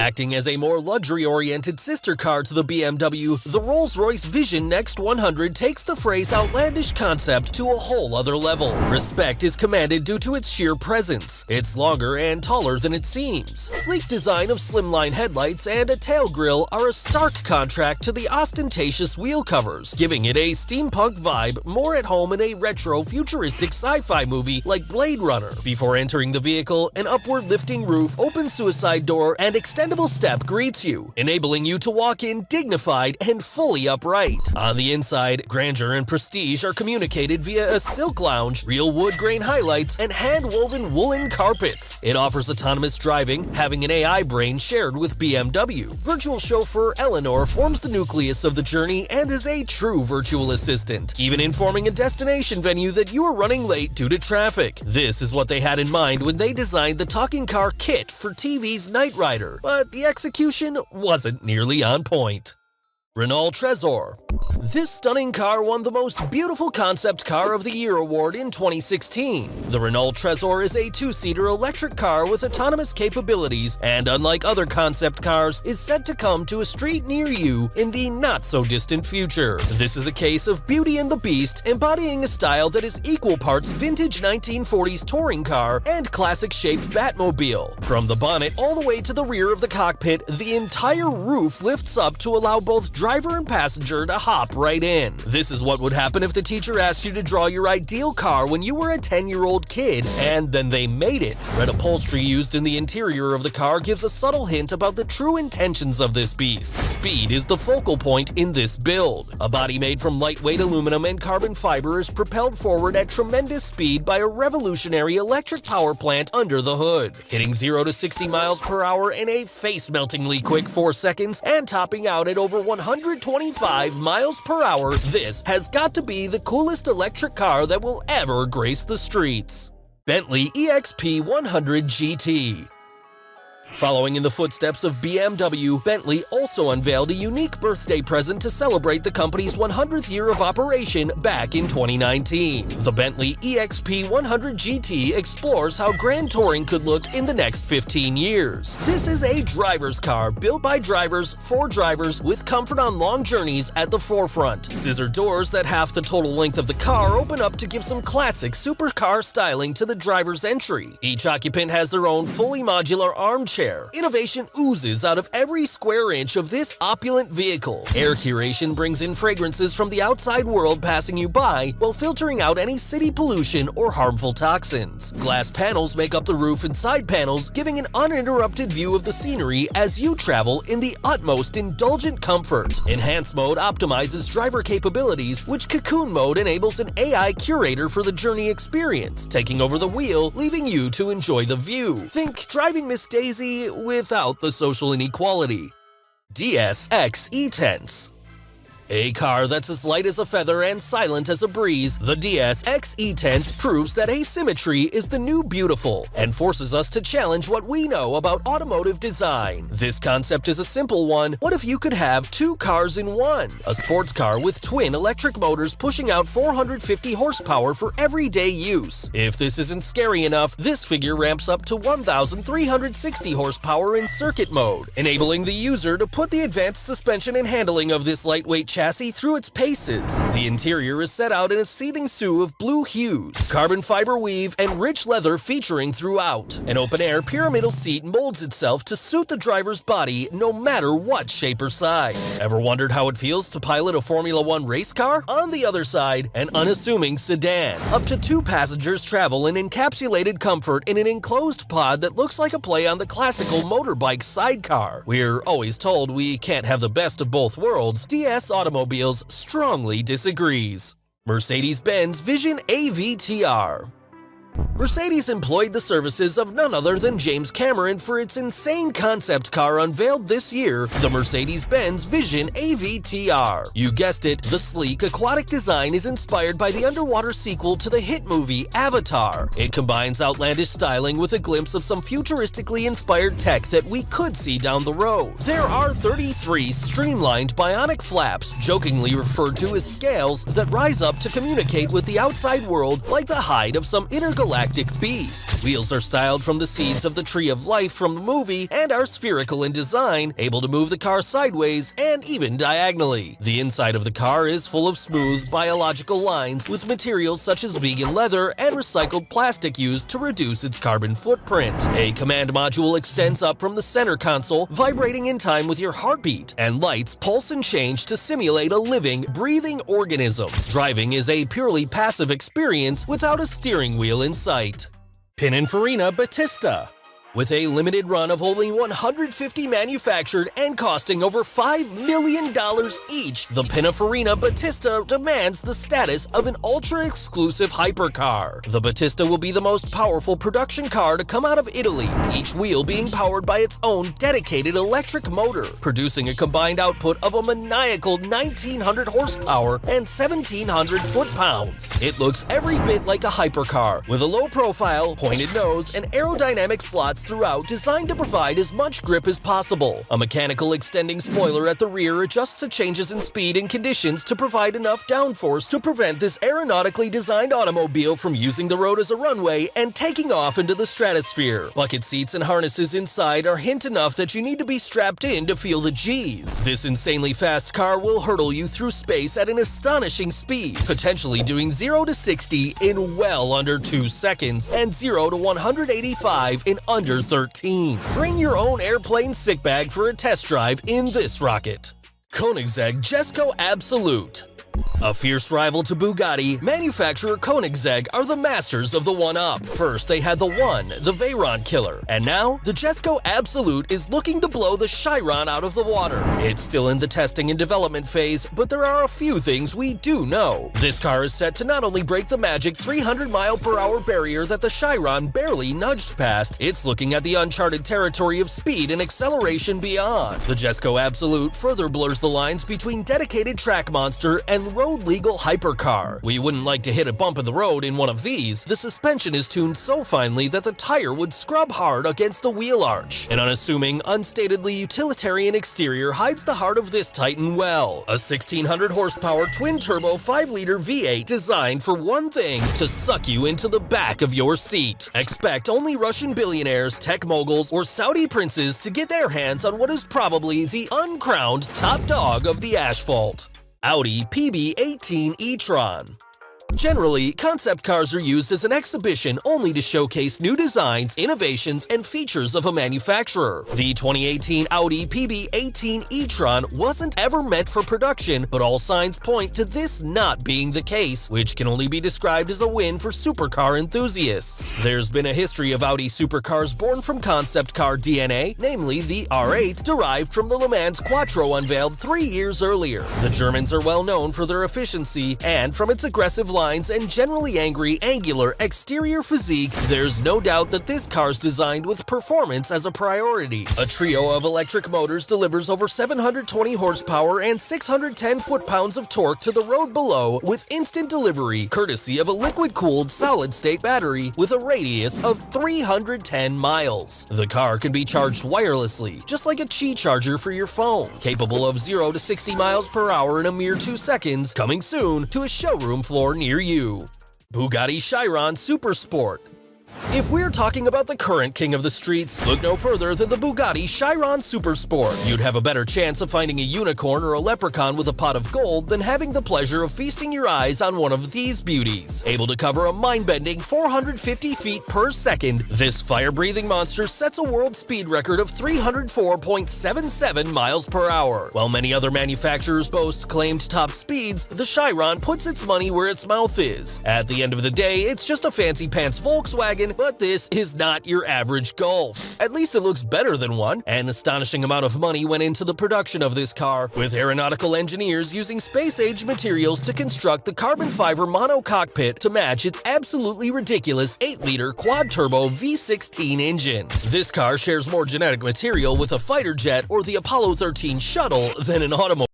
Acting as a more luxury-oriented sister car to the BMW, the Rolls-Royce Vision Next 100 takes the phrase outlandish concept to a whole other level. Respect is commanded due to its sheer presence. It's longer and taller than it seems. Sleek design of slimline headlights and a tail grille are a stark contrast to the ostentatious wheel covers, giving it a steampunk vibe more at home in a retro futuristic sci-fi movie like Blade Runner. Before entering the vehicle, an upward lifting roof, open suicide door, and extendable step greets you, enabling you to walk in dignified and fully upright. On the inside, grandeur and prestige are communicated via a silk lounge, real wood grain highlights, and hand-woven woolen carpets. It offers autonomous driving, having an AI brain shared with BMW. Virtual chauffeur Eleanor forms the nucleus of the journey and is a true virtual assistant, even informing a destination venue that you are running late due to traffic. This is what they had in mind when they designed the talking car kit for TV's Knight Rider, but the execution wasn't nearly on point. Renault Trezor. This stunning car won the Most Beautiful Concept Car of the Year award in 2016. The Renault Trezor is a two-seater electric car with autonomous capabilities and, unlike other concept cars, is set to come to a street near you in the not-so-distant future. This is a case of Beauty and the Beast, embodying a style that is equal parts vintage 1940s touring car and classic-shaped Batmobile. From the bonnet all the way to the rear of the cockpit, the entire roof lifts up to allow both driver and passenger to hop right in. This is what would happen if the teacher asked you to draw your ideal car when you were a 10-year-old kid, and then they made it. Red upholstery used in the interior of the car gives a subtle hint about the true intentions of this beast. Speed is the focal point in this build. A body made from lightweight aluminum and carbon fiber is propelled forward at tremendous speed by a revolutionary electric power plant under the hood, hitting 0 to 60 miles per hour in a face-meltingly quick 4 seconds and topping out at over 125 miles per hour. This has got to be the coolest electric car that will ever grace the streets. Bentley EXP 100 GT. Following in the footsteps of BMW, Bentley also unveiled a unique birthday present to celebrate the company's 100th year of operation back in 2019. The Bentley EXP 100 GT explores how grand touring could look in the next 15 years. This is a driver's car built by drivers for drivers with comfort on long journeys at the forefront. Scissor doors that half the total length of the car open up to give some classic supercar styling to the driver's entry. Each occupant has their own fully modular armchair. Innovation oozes out of every square inch of this opulent vehicle. Air curation brings in fragrances from the outside world passing you by while filtering out any city pollution or harmful toxins. Glass panels make up the roof and side panels, giving an uninterrupted view of the scenery as you travel in the utmost indulgent comfort. Enhanced mode optimizes driver capabilities, which Cocoon mode enables an AI curator for the journey experience, taking over the wheel, leaving you to enjoy the view. Think driving Miss Daisy without the social inequality. DS X E-Tense. A car that's as light as a feather and silent as a breeze, the DS X E-Tense proves that asymmetry is the new beautiful and forces us to challenge what we know about automotive design. This concept is a simple one. What if you could have two cars in one? A sports car with twin electric motors pushing out 450 horsepower for everyday use. If this isn't scary enough, this figure ramps up to 1,360 horsepower in circuit mode, enabling the user to put the advanced suspension and handling of this lightweight chassis through its paces. The interior is set out in a seething sue of blue hues, carbon fiber weave, and rich leather featuring throughout. An open-air pyramidal seat molds itself to suit the driver's body no matter what shape or size. Ever wondered how it feels to pilot a Formula One race car? On the other side, an unassuming sedan. Up to 2 passengers travel in encapsulated comfort in an enclosed pod that looks like a play on the classical motorbike sidecar. We're always told we can't have the best of both worlds. DS Automobiles strongly disagrees. Mercedes-Benz Vision AVTR. Mercedes employed the services of none other than James Cameron for its insane concept car unveiled this year, the Mercedes-Benz Vision AVTR. You guessed it, the sleek, aquatic design is inspired by the underwater sequel to the hit movie Avatar. It combines outlandish styling with a glimpse of some futuristically inspired tech that we could see down the road. There are 33 streamlined bionic flaps, jokingly referred to as scales, that rise up to communicate with the outside world like the hide of some intergalactic intergalactic beast. Wheels are styled from the seeds of the Tree of Life from the movie and are spherical in design, able to move the car sideways and even diagonally. The inside of the car is full of smooth, biological lines with materials such as vegan leather and recycled plastic used to reduce its carbon footprint. A command module extends up from the center console, vibrating in time with your heartbeat, and lights pulse and change to simulate a living, breathing organism. Driving is a purely passive experience without a steering wheel in sight. Pininfarina Battista. With a limited run of only 150 manufactured and costing over $5 million each, the Pininfarina Battista demands the status of an ultra-exclusive hypercar. The Battista will be the most powerful production car to come out of Italy, each wheel being powered by its own dedicated electric motor, producing a combined output of a maniacal 1,900 horsepower and 1,700 foot-pounds. It looks every bit like a hypercar, with a low profile, pointed nose, and aerodynamic slots throughout designed to provide as much grip as possible. A mechanical extending spoiler at the rear adjusts to changes in speed and conditions to provide enough downforce to prevent this aeronautically designed automobile from using the road as a runway and taking off into the stratosphere. Bucket seats and harnesses inside are hint enough that you need to be strapped in to feel the G's. This insanely fast car will hurtle you through space at an astonishing speed, potentially doing 0 to 60 in well under 2 seconds and 0 to 185 in under 13. Bring your own airplane sick bag for a test drive in this rocket. Koenigsegg Jesko Absolute. A fierce rival to Bugatti, manufacturer Koenigsegg are the masters of the one-up. First, they had the One, the Veyron killer, and now the Jesko Absolute is looking to blow the Chiron out of the water. It's still in the testing and development phase, but there are a few things we do know. This car is set to not only break the magic 300-mile-per-hour barrier that the Chiron barely nudged past, it's looking at the uncharted territory of speed and acceleration beyond. The Jesko Absolute further blurs the lines between dedicated track monster and road-legal hypercar. We wouldn't like to hit a bump in the road in one of these. The suspension is tuned so finely that the tire would scrub hard against the wheel arch. An unassuming, unstatedly utilitarian exterior hides the heart of this titan well. A 1,600 horsepower twin-turbo 5-liter V8 designed for one thing: to suck you into the back of your seat. Expect only Russian billionaires, tech moguls, or Saudi princes to get their hands on what is probably the uncrowned top dog of the asphalt. Audi PB18 e-tron. Generally, concept cars are used as an exhibition only to showcase new designs, innovations, and features of a manufacturer. The 2018 Audi PB18 e-tron wasn't ever meant for production, but all signs point to this not being the case, which can only be described as a win for supercar enthusiasts. There's been a history of Audi supercars born from concept car DNA, namely the R8, derived from the Le Mans Quattro unveiled 3 years earlier. The Germans are well known for their efficiency, and from its aggressive lines and generally angry, angular exterior physique, there's no doubt that this car's designed with performance as a priority. A trio of electric motors delivers over 720 horsepower and 610 foot-pounds of torque to the road below with instant delivery, courtesy of a liquid-cooled solid-state battery with a radius of 310 miles. The car can be charged wirelessly, just like a Qi charger for your phone, capable of 0 to 60 miles per hour in a mere 2 seconds, coming soon to a showroom floor near you. Bugatti Chiron Super Sport. If we're talking about the current king of the streets, look no further than the Bugatti Chiron Super Sport. You'd have a better chance of finding a unicorn or a leprechaun with a pot of gold than having the pleasure of feasting your eyes on one of these beauties. Able to cover a mind-bending 450 feet per second, this fire-breathing monster sets a world speed record of 304.77 miles per hour. While many other manufacturers boast claimed top speeds, the Chiron puts its money where its mouth is. At the end of the day, it's just a fancy-pants Volkswagen, but this is not your average Golf. At least it looks better than one. An astonishing amount of money went into the production of this car, with aeronautical engineers using space-age materials to construct the carbon fiber monocockpit to match its absolutely ridiculous 8-liter quad-turbo V16 engine. This car shares more genetic material with a fighter jet or the Apollo 13 shuttle than an automobile.